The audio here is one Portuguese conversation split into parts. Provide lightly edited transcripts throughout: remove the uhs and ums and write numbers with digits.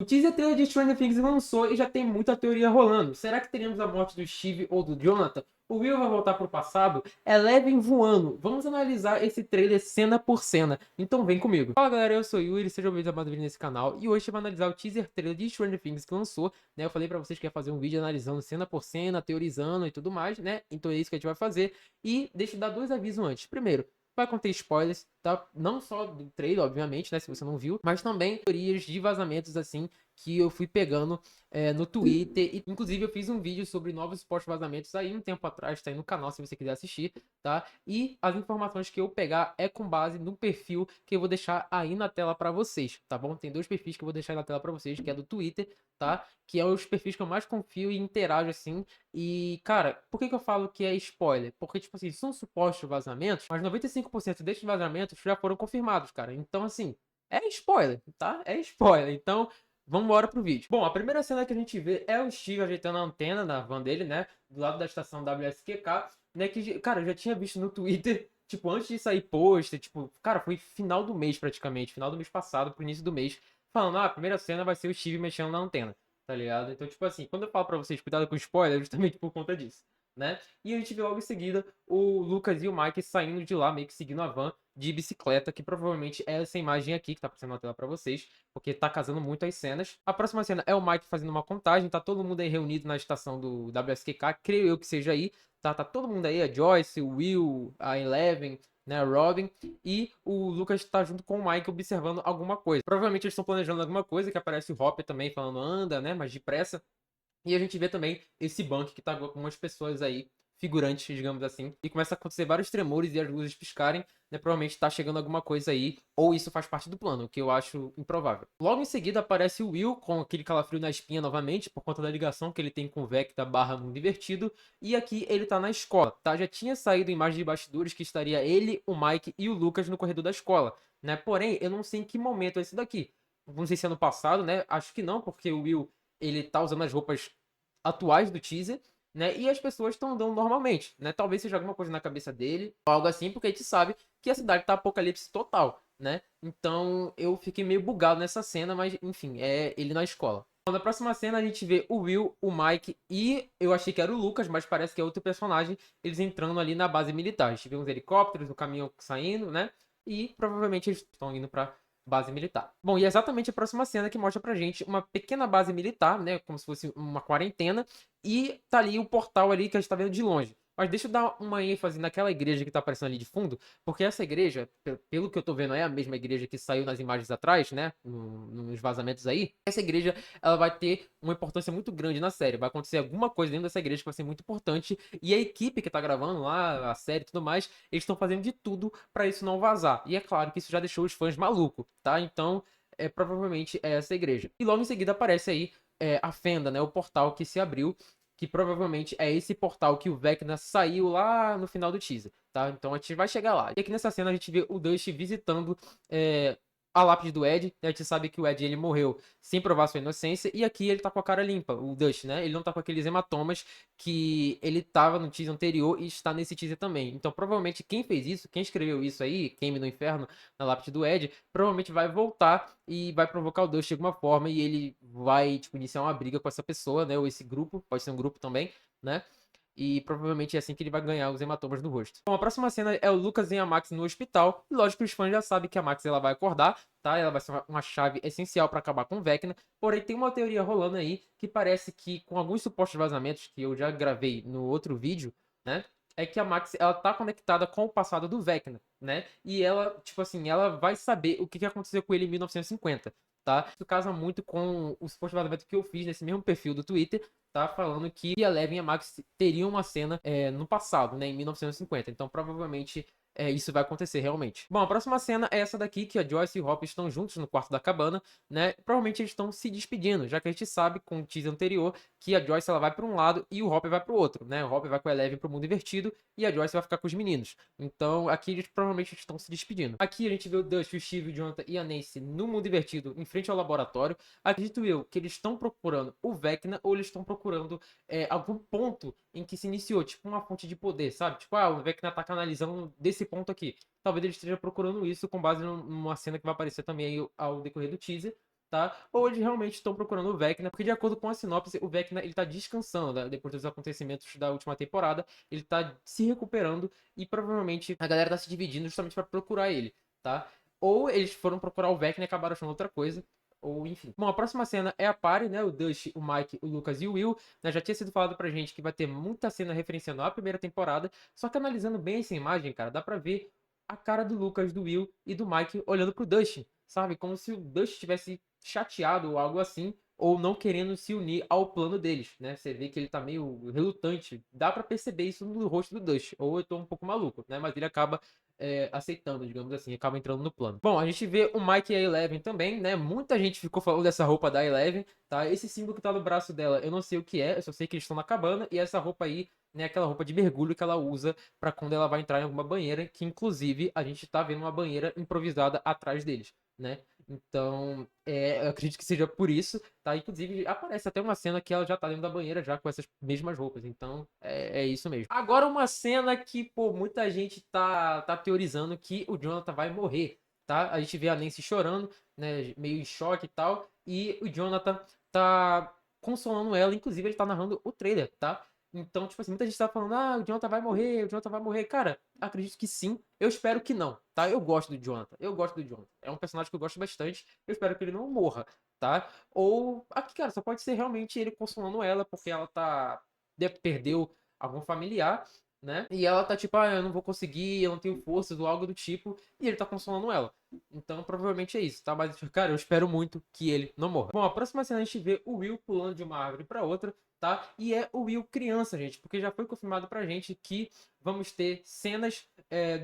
teaser trailer de Stranger Things lançou e já tem muita teoria rolando. Será que teremos a morte do Steve ou do Jonathan? O Will vai voltar pro passado? Eleven voando? Vamos analisar esse trailer cena por cena. Então vem comigo. Fala galera, eu sou o Yuri, sejam bem-vindos a mais um vídeo nesse canal. E hoje eu vou analisar o teaser trailer de Stranger Things que lançou, né? Eu falei pra vocês que ia fazer um vídeo analisando cena por cena, teorizando e tudo mais, né? Então é isso que a gente vai fazer. E deixa eu dar dois avisos antes. Primeiro, vai conter spoilers, tá? Não só do trailer, obviamente, né? Se você não viu, mas também teorias de vazamentos, assim, que eu fui pegando no Twitter. E, inclusive, eu fiz um vídeo sobre novos pós-vazamentos aí um tempo atrás, tá aí no canal se você quiser assistir, tá? E as informações que eu pegar é com base no perfil que eu vou deixar aí na tela pra vocês, tá bom? Tem dois perfis que eu vou deixar aí na tela pra vocês, que é do Twitter, tá? Que é os perfis que eu mais confio e interajo, assim. E, cara, por que eu falo que é spoiler? Porque, tipo assim, são supostos vazamentos, mas 95% desses vazamentos já foram confirmados, cara. Então, assim, é spoiler, tá? É spoiler. Então, vamos embora pro vídeo. Bom, a primeira cena que a gente vê é o Steve ajeitando a antena na van dele, né? Do lado da estação WSQK, né? Que, cara, eu já tinha visto no Twitter, tipo, antes de sair post, tipo, cara, foi final do mês praticamente, final do mês passado pro início do mês, falando, a primeira cena vai ser o Steve mexendo na antena, tá ligado? Então, tipo assim, quando eu falo pra vocês, cuidado com spoiler, é justamente por conta disso, né? E a gente vê logo em seguida o Lucas e o Mike saindo de lá, meio que seguindo a van de bicicleta, que provavelmente é essa imagem aqui que tá aparecendo na tela pra vocês, porque tá casando muito as cenas. A próxima cena é o Mike fazendo uma contagem, tá todo mundo aí reunido na estação do WSQK, creio eu que seja aí, tá todo mundo aí, a Joyce, o Will, a Eleven, né, a Robin, e o Lucas tá junto com o Mike observando alguma coisa. Provavelmente eles estão planejando alguma coisa, que aparece o Hopper também falando anda, né, mas depressa. E a gente vê também esse banco que tá com algumas pessoas aí, figurantes, digamos assim, e começa a acontecer vários tremores e as luzes piscarem, né? Provavelmente tá chegando alguma coisa aí, ou isso faz parte do plano, o que eu acho improvável. Logo em seguida aparece o Will com aquele calafrio na espinha novamente, por conta da ligação que ele tem com o Vecta barra Mundo Invertido, e aqui ele tá na escola, tá? Já tinha saído imagem de bastidores que estaria ele, o Mike e o Lucas no corredor da escola, né? Porém, eu não sei em que momento é esse daqui. Não sei se é no passado, né? Acho que não, porque o Will ele tá usando as roupas atuais do teaser, né? E as pessoas estão andando normalmente, né? Talvez seja alguma coisa na cabeça dele, ou algo assim, porque a gente sabe que a cidade tá apocalipse total, né? Então eu fiquei meio bugado nessa cena, mas enfim, é ele na escola. Na próxima cena a gente vê o Will, o Mike e eu achei que era o Lucas, mas parece que é outro personagem, eles entrando ali na base militar. A gente vê uns helicópteros, o caminhão saindo, né? E provavelmente eles estão indo pra base militar. Bom, e é exatamente a próxima cena que mostra pra gente uma pequena base militar, né, como se fosse uma quarentena, e tá ali o portal ali que a gente tá vendo de longe. Mas deixa eu dar uma ênfase naquela igreja que tá aparecendo ali de fundo, porque essa igreja, pelo que eu tô vendo, é a mesma igreja que saiu nas imagens atrás, né, nos vazamentos aí. Essa igreja, ela vai ter uma importância muito grande na série. Vai acontecer alguma coisa dentro dessa igreja que vai ser muito importante, e a equipe que tá gravando lá, a série e tudo mais, eles estão fazendo de tudo pra isso não vazar. E é claro que isso já deixou os fãs malucos, tá? Então, provavelmente é essa igreja. E logo em seguida aparece aí a fenda, né? O portal que se abriu, que provavelmente é esse portal que o Vecna saiu lá no final do teaser, tá? Então a gente vai chegar lá. E aqui nessa cena a gente vê o Dust visitando a lápide do Ed, né? A gente sabe que o Ed ele morreu sem provar sua inocência, e aqui ele tá com a cara limpa, o Dust, né? Ele não tá com aqueles hematomas que ele tava no teaser anterior e está nesse teaser também. Então provavelmente quem fez isso, quem escreveu isso aí, Queime no Inferno, na lápide do Ed, provavelmente vai voltar e vai provocar o Dust de alguma forma, e ele vai, tipo, iniciar uma briga com essa pessoa, né? Ou esse grupo, pode ser um grupo também, né? E provavelmente é assim que ele vai ganhar os hematomas no rosto. Bom, a próxima cena é o Lucas e a Max no hospital. E lógico que os fãs já sabem que a Max ela vai acordar, tá? Ela vai ser uma chave essencial para acabar com o Vecna. Porém, tem uma teoria rolando aí que parece que, com alguns supostos vazamentos que eu já gravei no outro vídeo, né? É que a Max, ela tá conectada com o passado do Vecna, né? E ela, tipo assim, ela vai saber o que aconteceu com ele em 1950, tá? Isso casa muito com o suposto vazamento que eu fiz nesse mesmo perfil do Twitter, tá? Falando que a Eleven e a Max teriam uma cena no passado, né? Em 1950. Então, provavelmente, isso vai acontecer realmente. Bom, a próxima cena é essa daqui, que a Joyce e o Hop estão juntos no quarto da cabana, né? Provavelmente eles estão se despedindo, já que a gente sabe, com o teaser anterior, que a Joyce ela vai para um lado e o Hop vai para o outro, né? O Hop vai com a Eleven para o mundo invertido e a Joyce vai ficar com os meninos. Então, aqui eles provavelmente estão se despedindo. Aqui a gente vê o Dust, o Steve, o Jonathan e a Nancy no mundo invertido, em frente ao laboratório. Acredito eu que eles estão procurando o Vecna ou eles estão procurando algum ponto em que se iniciou, tipo uma fonte de poder, sabe? Tipo, o Vecna tá canalizando desse ponto aqui. Talvez ele esteja procurando isso com base numa cena que vai aparecer também aí ao decorrer do teaser, tá? Ou eles realmente estão procurando o Vecna, porque de acordo com a sinopse, o Vecna ele tá descansando, né? Depois dos acontecimentos da última temporada, ele tá se recuperando e provavelmente a galera tá se dividindo justamente para procurar ele, tá? Ou eles foram procurar o Vecna e acabaram achando outra coisa. Ou enfim. Bom, a próxima cena é a party, né? O Dust, o Mike, o Lucas e o Will. Né? Já tinha sido falado pra gente que vai ter muita cena referenciando a primeira temporada. Só que analisando bem essa imagem, cara, dá pra ver a cara do Lucas, do Will e do Mike olhando pro Dust. Sabe? Como se o Dust estivesse chateado ou algo assim. Ou não querendo se unir ao plano deles, né? Você vê que ele tá meio relutante. Dá pra perceber isso no rosto do Dust. Ou eu tô um pouco maluco, né? Mas ele acaba aceitando, digamos assim, acaba entrando no plano. Bom, a gente vê o Mike e a Eleven também, né? Muita gente ficou falando dessa roupa da Eleven, tá? Esse símbolo que tá no braço dela, eu não sei o que é, eu só sei que eles estão na cabana, e essa roupa aí, né, aquela roupa de mergulho que ela usa pra quando ela vai entrar em alguma banheira, que inclusive a gente tá vendo uma banheira improvisada atrás deles, né? Então, eu acredito que seja por isso, tá? Inclusive, aparece até uma cena que ela já tá dentro da banheira já com essas mesmas roupas. Então, é isso mesmo. Agora, uma cena que, pô, muita gente tá teorizando que o Jonathan vai morrer, tá? A gente vê a Nancy chorando, né? Meio em choque e tal. E o Jonathan tá consolando ela. Inclusive, ele tá narrando o trailer, tá? Então, tipo assim, muita gente tá falando, ah, o Jonathan vai morrer, o Jonathan vai morrer. Cara, acredito que sim. Eu espero que não, tá? Eu gosto do Jonathan. Eu gosto do Jonathan. É um personagem que eu gosto bastante. Eu espero que ele não morra, tá? Ou, aqui, cara, só pode ser realmente ele consolando ela, porque ela perdeu algum familiar, né? E ela tá tipo, ah, eu não vou conseguir, eu não tenho forças ou algo do tipo. E ele tá consolando ela. Então, provavelmente é isso, tá? Mas, cara, eu espero muito que ele não morra. Bom, a próxima cena a gente vê o Will pulando de uma árvore pra outra, tá? E é o Will criança, gente, porque já foi confirmado pra gente que vamos ter cenas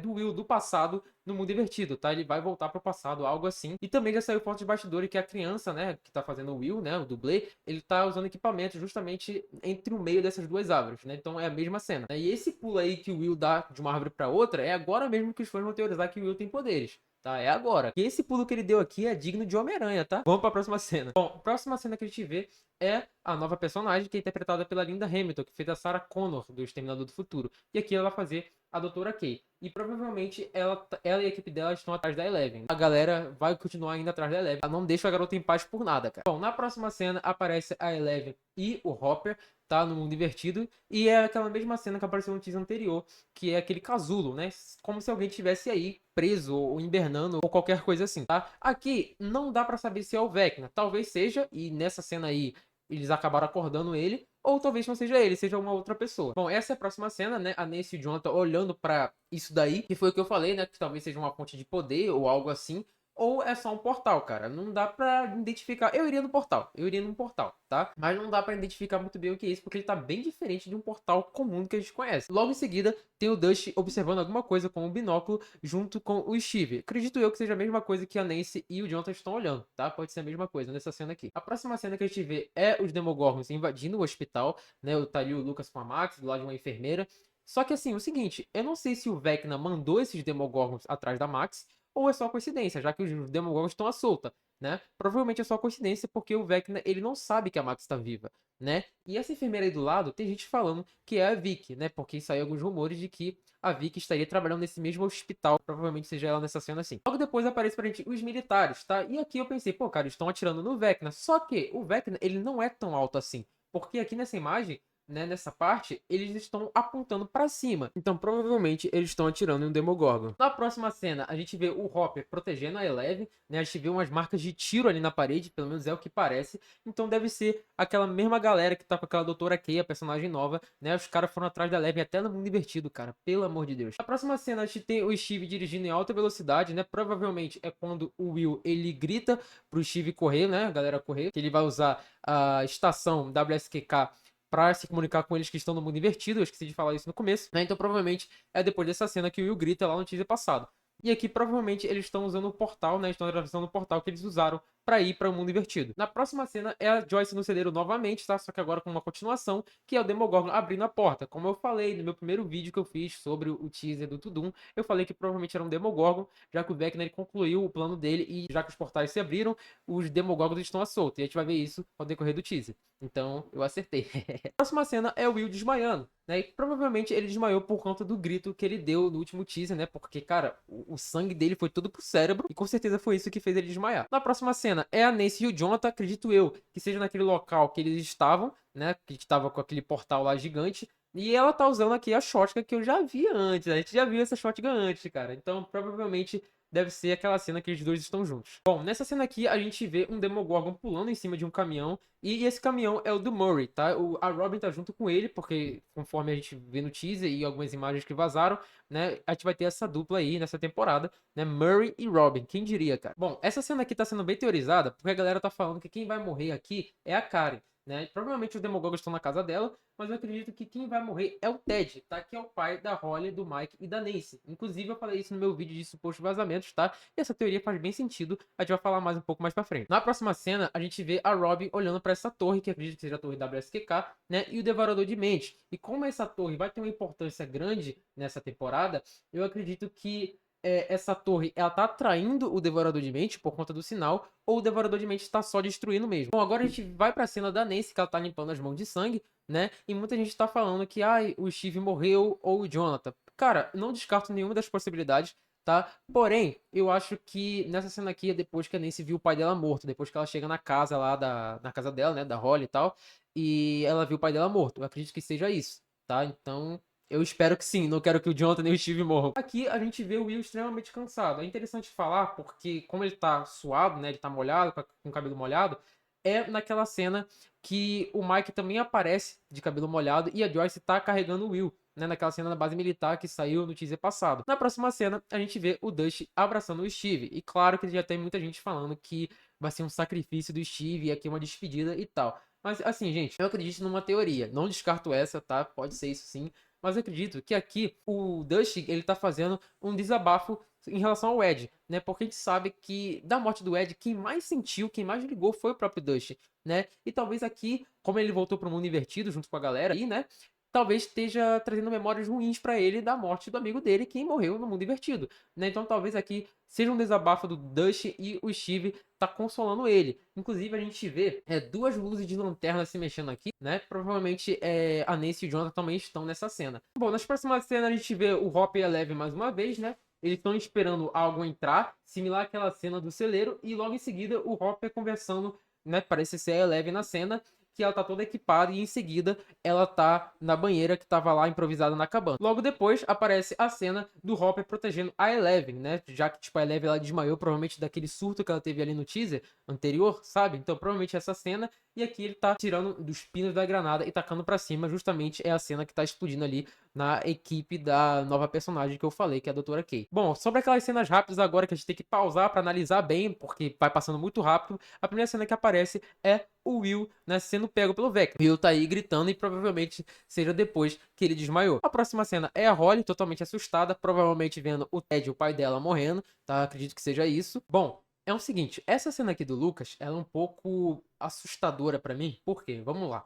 do Will do passado no mundo invertido, tá? Ele vai voltar pro passado, algo assim. E também já saiu foto de bastidores que a criança, né, que tá fazendo o Will, né, o dublê, ele tá usando equipamento justamente entre o meio dessas duas árvores, né? Então é a mesma cena. E esse pulo aí que o Will dá de uma árvore pra outra é agora mesmo que os fãs vão teorizar que o Will tem poderes. Tá, é agora. E esse pulo que ele deu aqui é digno de Homem-Aranha, tá? Vamos pra próxima cena. Bom, a próxima cena que a gente vê é a nova personagem, que é interpretada pela Linda Hamilton, que fez a Sarah Connor do Exterminador do Futuro. E aqui ela vai fazer a Doutora Kay. E provavelmente ela e a equipe dela estão atrás da Eleven. A galera vai continuar indo atrás da Eleven. Ela não deixa a garota em paz por nada, cara. Bom, na próxima cena aparece a Eleven e o Hopper, tá? No mundo invertido. E é aquela mesma cena que apareceu no teaser anterior, que é aquele casulo, né? Como se alguém estivesse aí preso ou hibernando ou qualquer coisa assim, tá? Aqui não dá pra saber se é o Vecna. Talvez seja, e nessa cena aí eles acabaram acordando ele, ou talvez não seja ele, seja uma outra pessoa. Bom, essa é a próxima cena, né? A Nancy e o Jonathan olhando pra isso daí, que foi o que eu falei, né? Que talvez seja uma fonte de poder ou algo assim. Ou é só um portal, cara. Não dá pra identificar. Eu iria no portal. Eu iria num portal, tá? Mas não dá pra identificar muito bem o que é isso, porque ele tá bem diferente de um portal comum que a gente conhece. Logo em seguida, tem o Dust observando alguma coisa com um binóculo junto com o Steve. Acredito eu que seja a mesma coisa que a Nancy e o Jonathan estão olhando, tá? Pode ser a mesma coisa nessa cena aqui. A próxima cena que a gente vê é os Demogorgons invadindo o hospital, né? Tá ali o Lucas com a Max, do lado de uma enfermeira. Só que assim, o seguinte, eu não sei se o Vecna mandou esses Demogorgons atrás da Max, ou é só coincidência, já que os Demogorgons estão à solta, né? Provavelmente é só coincidência porque o Vecna, ele não sabe que a Max está viva, né? E essa enfermeira aí do lado, tem gente falando que é a Vicky, né? Porque saiu alguns rumores de que a Vicky estaria trabalhando nesse mesmo hospital, provavelmente seja ela nessa cena assim. Logo depois aparece pra gente os militares, tá? E aqui eu pensei, pô, cara, eles estão atirando no Vecna, só que o Vecna, ele não é tão alto assim, porque aqui nessa imagem, né, nessa parte, eles estão apontando pra cima. Então, provavelmente, eles estão atirando em um Demogorgon. Na próxima cena, a gente vê o Hopper protegendo a Eleven, né? A gente vê umas marcas de tiro ali na parede, pelo menos é o que parece. Então, deve ser aquela mesma galera que tá com aquela Doutora Kay, a personagem nova, né? Os caras foram atrás da Eleven até no mundo invertido, cara. Pelo amor de Deus. Na próxima cena, a gente tem o Steve dirigindo em alta velocidade, né? Provavelmente é quando o Will, ele grita pro Steve correr, né? A galera correr. Que ele vai usar a estação WSQK para se comunicar com eles que estão no mundo invertido. Eu esqueci de falar isso no começo, né? Então provavelmente é depois dessa cena que o Will grita lá no teaser passado. E aqui provavelmente eles estão usando o portal, né? Estão atravessando o portal que eles usaram para ir para o mundo invertido. Na próxima cena é a Joyce no celeiro novamente, tá? Só que agora com uma continuação, que é o Demogorgon abrindo a porta. Como eu falei no meu primeiro vídeo que eu fiz sobre o teaser do Tudum, eu falei que provavelmente era um Demogorgon, já que o Vecna ele concluiu o plano dele e já que os portais se abriram, os Demogorgons estão à solta. E a gente vai ver isso ao decorrer do teaser. Então, eu acertei. A próxima cena é o Will desmaiando, né? E provavelmente ele desmaiou por conta do grito que ele deu no último teaser, né? Porque, cara, o sangue dele foi todo pro cérebro e com certeza foi isso que fez ele desmaiar. Na próxima cena é a Nancy e o Jonathan, acredito eu, que seja naquele local que eles estavam, né? Que estava com aquele portal lá gigante. E ela tá usando aqui a shotgun que eu já vi antes. A gente já viu essa shotgun antes, cara. Então, provavelmente deve ser aquela cena que eles dois estão juntos. Bom, nessa cena aqui a gente vê um Demogorgon pulando em cima de um caminhão. E esse caminhão é o do Murray, tá? A Robin tá junto com ele, porque conforme a gente vê no teaser e algumas imagens que vazaram, né? A gente vai ter essa dupla aí nessa temporada, né? Murray e Robin. Quem diria, cara? Bom, essa cena aqui tá sendo bem teorizada, porque a galera tá falando que quem vai morrer aqui é a Karen, né? Provavelmente os Demogorgons estão na casa dela, mas eu acredito que quem vai morrer é o Ted, tá? Que é o pai da Holly, do Mike e da Nancy. Inclusive, eu falei isso no meu vídeo de supostos vazamentos, tá? E essa teoria faz bem sentido, a gente vai falar mais um pouco mais pra frente. Na próxima cena, a gente vê a Robin olhando pra essa torre, que acredito que seja a torre WSQK, né? E o Devorador de Mentes. E como essa torre vai ter uma importância grande nessa temporada, eu acredito que essa torre, ela tá atraindo o Devorador de Mente por conta do sinal, ou o Devorador de Mente tá só destruindo mesmo. Bom, agora a gente vai pra cena da Nancy, que ela tá limpando as mãos de sangue, né? E muita gente tá falando que, ai, o Steve morreu ou o Jonathan. Cara, não descarto nenhuma das possibilidades, tá? Porém, eu acho que nessa cena aqui é depois que a Nancy viu o pai dela morto, depois que ela chega na casa lá, na casa dela, né, da Holly e tal, e ela viu o pai dela morto. Eu acredito que seja isso, tá? Então, eu espero que sim, não quero que o Jonathan nem o Steve morram. Aqui a gente vê o Will extremamente cansado. É interessante falar porque, como ele tá suado, né, ele tá molhado, com o cabelo molhado, é naquela cena que o Mike também aparece de cabelo molhado e a Joyce tá carregando o Will, né, naquela cena da base militar que saiu no teaser passado. Na próxima cena, a gente vê o Dusty abraçando o Steve. E claro que já tem muita gente falando que vai ser um sacrifício do Steve e aqui uma despedida e tal. Mas assim, gente, eu acredito numa teoria. Não descarto essa, tá? Pode ser isso sim. Mas eu acredito que aqui o Dusty, ele tá fazendo um desabafo em relação ao Ed, né? Porque a gente sabe que da morte do Ed, quem mais sentiu, quem mais ligou foi o próprio Dusty, né? E talvez aqui, como ele voltou pro mundo invertido junto com a galera aí, né? Talvez esteja trazendo memórias ruins pra ele da morte do amigo dele, que morreu no mundo invertido, né? Então talvez aqui seja um desabafo do Dusty e o Steve tá consolando ele. Inclusive a gente vê duas luzes de lanterna se mexendo aqui, né? Provavelmente a Nancy e o Jonathan também estão nessa cena. Bom, nas próximas cenas a gente vê o Hopper e a Eleven mais uma vez, né? Eles estão esperando algo entrar, similar àquela cena do celeiro, e logo em seguida o Hopper conversando, né? Parece ser a Eleven na cena, que ela tá toda equipada e em seguida ela tá na banheira que tava lá improvisada na cabana. Logo depois aparece a cena do Hopper protegendo a Eleven, né? Já que tipo a Eleven ela desmaiou provavelmente daquele surto que ela teve ali no teaser anterior, sabe? Então provavelmente essa cena, e aqui ele tá tirando dos pinos da granada e tacando pra cima, justamente é a cena que tá explodindo ali na equipe da nova personagem que eu falei, que é a Doutora Kay. Bom, sobre aquelas cenas rápidas agora que a gente tem que pausar pra analisar bem, porque vai passando muito rápido, a primeira cena que aparece é o Will, né, sendo pego pelo Vecna. O Will tá aí gritando e provavelmente seja depois que ele desmaiou. A próxima cena é a Holly, totalmente assustada, provavelmente vendo o Ted, o pai dela, morrendo, tá? Acredito que seja isso. Bom, é o seguinte, essa cena aqui do Lucas, ela é um pouco assustadora pra mim, por quê? Vamos lá.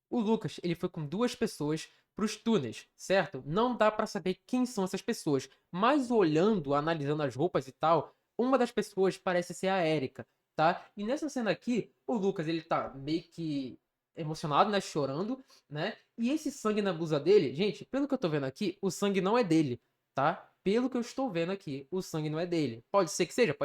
O Lucas, ele foi com duas pessoas pros túneis, certo? Não dá pra saber quem são essas pessoas, mas olhando, analisando as roupas e tal, uma das pessoas parece ser a Erika, tá? E nessa cena aqui, o Lucas, ele tá meio que emocionado, né, chorando, né? E esse sangue na blusa dele, gente, pelo que eu tô vendo aqui, o sangue não é dele, tá? Pelo que eu estou vendo aqui, o sangue não é dele. Pode ser que seja,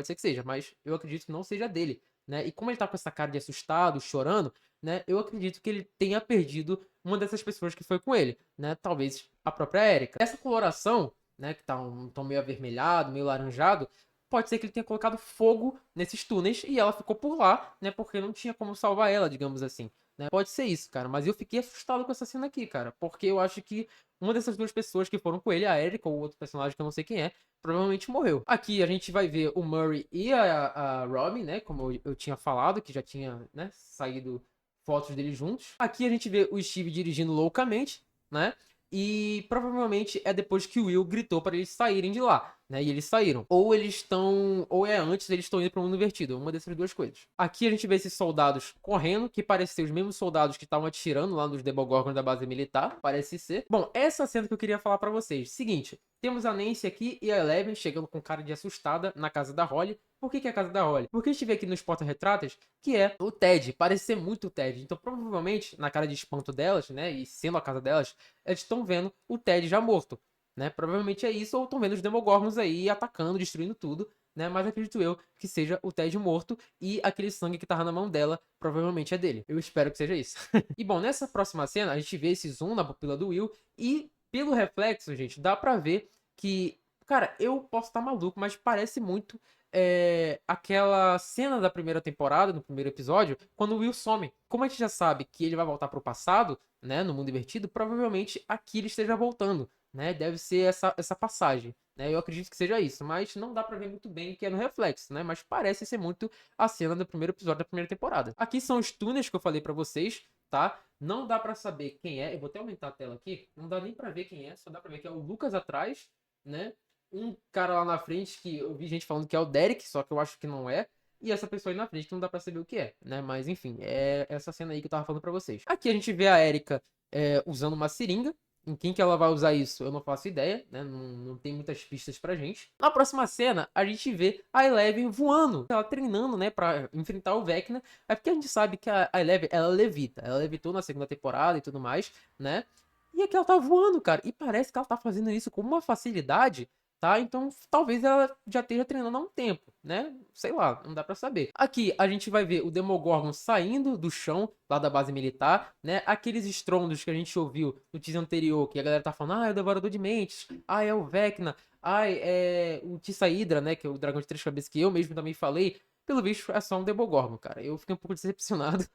mas eu acredito que não seja dele, né? E como ele tá com essa cara de assustado, chorando, né? Eu acredito que ele tenha perdido uma dessas pessoas que foi com ele, né? Talvez a própria Erika. Essa coloração, né, que tá um tom meio avermelhado, meio laranjado, pode ser que ele tenha colocado fogo nesses túneis e ela ficou por lá, né? Porque não tinha como salvar ela, digamos assim. Né? Pode ser isso, cara. Mas eu fiquei assustado com essa cena aqui, cara. Porque eu acho que uma dessas duas pessoas que foram com ele, a Erika ou outro personagem que eu não sei quem é, provavelmente morreu. Aqui a gente vai ver o Murray e a Robin, né? Como eu tinha falado, que já tinha, né, saído fotos deles juntos. Aqui a gente vê o Steve dirigindo loucamente, né? E provavelmente é depois que o Will gritou para eles saírem de lá, né? E eles saíram. Ou eles estão. Ou é antes, eles estão indo para o mundo invertido. Uma dessas duas coisas. Aqui a gente vê esses soldados correndo, que parecem ser os mesmos soldados que estavam atirando lá nos Demogorgons da base militar. Parece ser. Bom, essa cena que eu queria falar para vocês. Seguinte. Temos a Nancy aqui e a Eleven chegando com cara de assustada na casa da Holly, Por que que é a casa da Holly? Porque a gente vê aqui nos porta-retratos que é o Ted, parece ser muito o Ted. Então, provavelmente, na cara de espanto delas, né, e sendo a casa delas, eles estão vendo o Ted já morto, né? Provavelmente é isso, ou estão vendo os Demogorgons aí atacando, destruindo tudo, né? Mas acredito eu que seja o Ted morto e aquele sangue que tava na mão dela, provavelmente é dele. Eu espero que seja isso. E bom, nessa próxima cena, a gente vê esse zoom na pupila do Will e pelo reflexo, gente, dá pra ver que, cara, eu posso estar maluco, mas parece muito aquela cena da primeira temporada, no primeiro episódio, quando o Will some. Como a gente já sabe que ele vai voltar pro passado, né, no mundo invertido, provavelmente aqui ele esteja voltando, né? Deve ser essa passagem, né? Eu acredito que seja isso, mas não dá pra ver muito bem que é no reflexo, né? Mas parece ser muito a cena do primeiro episódio da primeira temporada. Aqui são os túneis que eu falei pra vocês, tá? Não dá pra saber quem é. Eu vou até aumentar a tela aqui. Não dá nem pra ver quem é, só dá pra ver que é o Lucas atrás, né? Um cara lá na frente que eu vi gente falando que é o Derek, só que eu acho que não é. E essa pessoa aí na frente que não dá pra saber o que é, né? Mas enfim, é essa cena aí que eu tava falando pra vocês. Aqui a gente vê a Erika usando uma seringa. Em quem que ela vai usar isso, eu não faço ideia, né? Não tem muitas pistas pra gente. Na próxima cena, a gente vê a Eleven voando. Ela treinando, né, pra enfrentar o Vecna. É porque a gente sabe que a Eleven, ela levita. Ela levitou na segunda temporada e tudo mais, né? E aqui ela tá voando, cara. E parece que ela tá fazendo isso com uma facilidade, tá? Então talvez ela já esteja treinando há um tempo, né? Sei lá, não dá pra saber. Aqui a gente vai ver o Demogorgon saindo do chão lá da base militar, né? Aqueles estrondos que a gente ouviu no teaser anterior, que a galera tá falando, é o Devorador de Mentes, é o Vecna, é o Tissaidra, né? Que é o dragão de 3 cabeças que eu mesmo também falei. Pelo visto, é só um Demogorgon, cara. Eu fiquei um pouco decepcionado.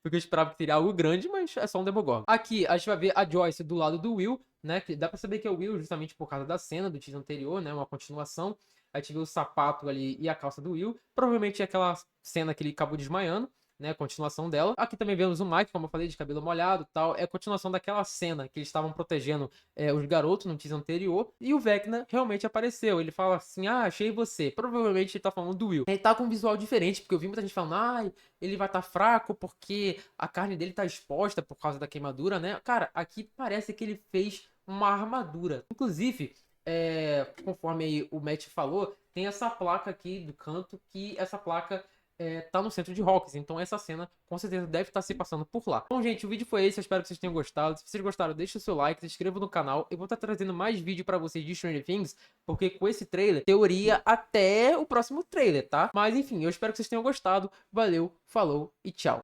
Porque eu esperava que teria algo grande, mas é só um Demogorgon. Aqui a gente vai ver a Joyce do lado do Will, né? Que dá pra saber que é o Will justamente por causa da cena do teaser anterior, né? Uma continuação. A gente vê o sapato ali e a calça do Will. Provavelmente é aquela cena que ele acabou desmaiando, né? A continuação dela. Aqui também vemos o Mike, como eu falei, de cabelo molhado e tal. É a continuação daquela cena que eles estavam protegendo os garotos no teaser anterior. E o Vecna realmente apareceu. Ele fala assim: achei você. Provavelmente ele tá falando do Will. Ele tá com um visual diferente, porque eu vi muita gente falando, ele vai estar fraco porque a carne dele tá exposta por causa da queimadura, né? Cara, aqui parece que ele fez uma armadura. Inclusive, conforme aí o Matt falou, tem essa placa aqui do canto, que essa placa tá no centro de Hawkins. Então essa cena com certeza deve estar se passando por lá. Bom, gente, o vídeo foi esse. Eu espero que vocês tenham gostado. Se vocês gostaram, deixa o seu like, se inscreva no canal. Eu vou estar trazendo mais vídeo pra vocês de Stranger Things, porque com esse trailer, teoria até o próximo trailer, tá? Mas enfim, eu espero que vocês tenham gostado. Valeu, falou e tchau.